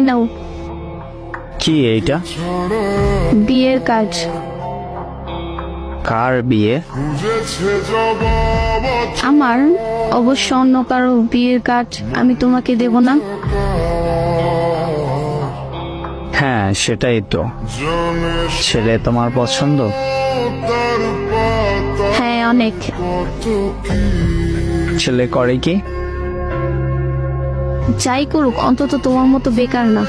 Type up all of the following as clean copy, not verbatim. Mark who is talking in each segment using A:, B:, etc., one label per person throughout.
A: এই নাও
B: কি এইটা?
A: বিয়ের কাজ।
B: কার বিয়ে?
A: আমার। অবশ্য অন্য কারো বিয়ের কাজ আমি তোমাকে দেব না?
B: হ্যাঁ সেটাই তো। ছেলে তোমার পছন্দ?
A: হ্যাঁ অনেক।
B: ছেলে করে কি?
A: যাই করুক অন্তত তোমার মতো বেকার না।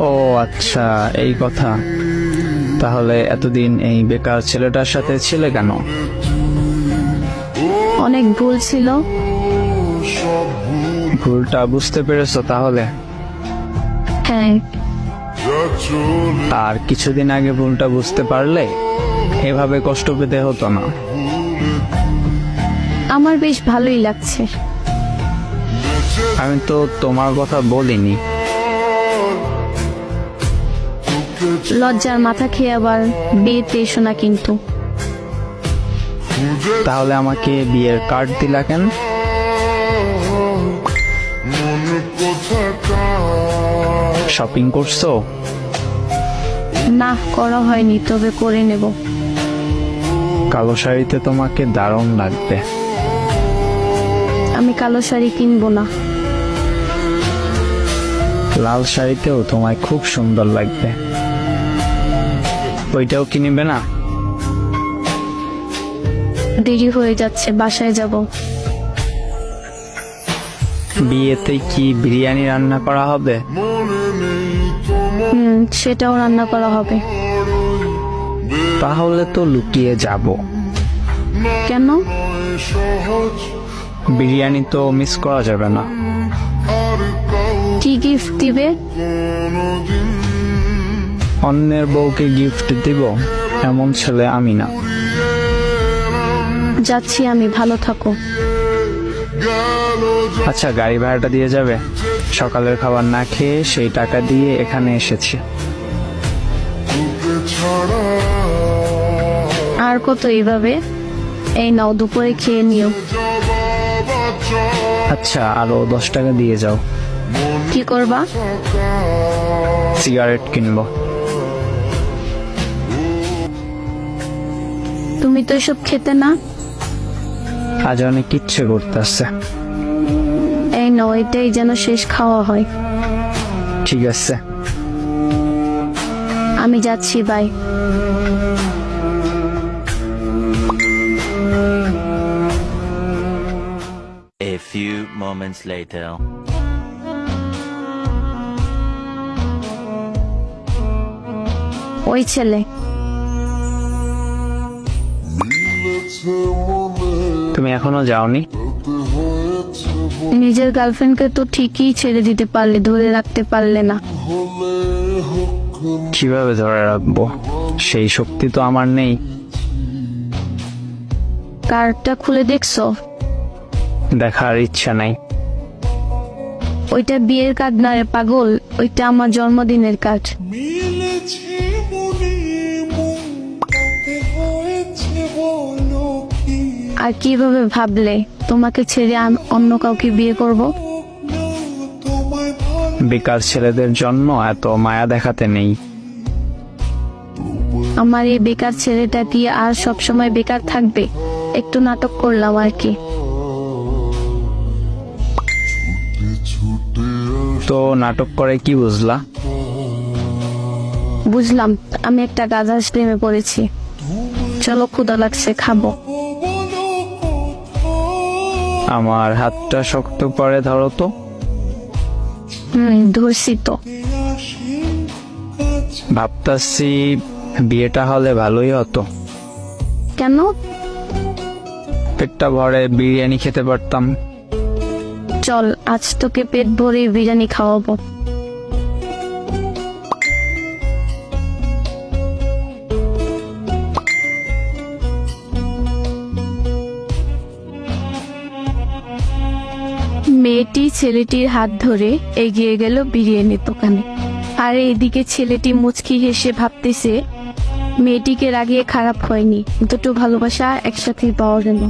B: ও আচ্ছা এই কথা। তাহলে এতদিন এই বেকার ছেলেটার সাথে ছিলে কেন?
A: অনেক ভুল ছিল।
B: ভুলটা বুঝতে পেরেছো তাহলে?
A: হ্যাঁ।
B: আর কিছুদিন আগে ভুলটা বুঝতে পারলে এভাবে কষ্ট পেতে হতো না।
A: আমার বেশ ভালোই লাগছে।
B: আমি তো তোমার কথা বলিনি।
A: লজ্জার মাথা খেয়ে আবার বিয়েতে এসো না কিন্তু।
B: তাহলে আমাকে বিয়ের কার্ড দিলা কেন? শপিং করছো?
A: না করা হয়নি, তবে করে নেব।
B: কালো শাড়িতে তোমাকে দারুণ লাগবে।
A: আমি কালো শাড়ি কিনবো না।
B: লাল শাড়িতেও তোমায় খুব সুন্দর লাগবে। ওইটাও কিনবে না?
A: দেরি হয়ে যাচ্ছে, বাসায় যাব।
B: বিয়েতে কি বিরিয়ানি রান্না করা হবে?
A: সেটাও রান্না করা হবে।
B: তাহলে তো লুকিয়ে যাব।
A: কেন?
B: বিরিয়ানি তো মিস করা যাবে না।
A: কি গিফট দিবে?
B: অন্যের বউকে গিফট দিব এমন ছেলে আমি না।
A: যাচ্ছি আমি, ভালো থাকো।
B: আচ্ছা গাড়ি ভাড়াটা দিয়ে যাবে? সকালের খাবার না খেয়ে সেই টাকা দিয়ে এখানে এসেছি।
A: আর কত এইভাবে? এই নাও, দুপুরে খেয়ে নিও।
B: আচ্ছা আরো 10 টাকা দিয়ে যাও।
A: কি করবা?
B: সিগারেট কিনবো।
A: তুমি তো এসব খেতে না।
B: আজ অনেক ইচ্ছে করতেছে।
A: এই নাও, এটাই যেন শেষ খাওয়া হয়।
B: ঠিক আছে।
A: আমি যাচ্ছি, by.
C: A few moments later.
A: ওই ছেলে।
B: তুমি এখনো যাওনি?
A: নিজের গার্লফ্রেন্ডকে তো ঠিকই ছেড়ে দিতে পারলে, ধরে রাখতে পারলে না।
B: কিভাবে ধরে রাখবো? সেই শক্তি তো আমার নেই।
A: কার্ডটা খুলে দেখছো?
B: দেখার ইচ্ছা নাই।
A: ওইটা বিয়ের কার্ড না রে পাগল, ওইটা আমার জন্মদিনের কার্ড। আর কিভাবে ভাবলে তোমাকে ছেড়ে আমি অন্য কাউকে বিয়ে করব?
B: বেকার ছেলেদের জন্য এত মায়া দেখাতে নেই।
A: আমার এই বেকার ছেলেটা কি আর সব সময় বেকার থাকবে? একটু নাটক করলাম আর কি।
B: তো নাটক করে কি বুঝলা?
A: বুঝলাম আমি একটা গাধার প্রেমে পড়েছি। চলো, ক্ষুধা লাগছে, খাবো।
B: আমার হাতটা শক্ত করে ধরো তো।
A: ধরছি তো।
B: ভাবতাছি বিয়েটা হলে ভালোই হতো।
A: কেন?
B: পেটটা ভরে বিরিয়ানি খেতে পারতাম।
A: চল, আজ তোকে পেট ভরে বিরিয়ানি খাওয়াবো। মেয়েটি ছেলেটির হাত ধরে এগিয়ে গেল বিরিয়ানির দোকানে। আর এইদিকে ছেলেটি মুচকি হেসে ভাবতেছে মেয়েটিকে রাগিয়ে খারাপ হয়নি, দুটো ভালোবাসা একসাথেই পাওয়া গেল।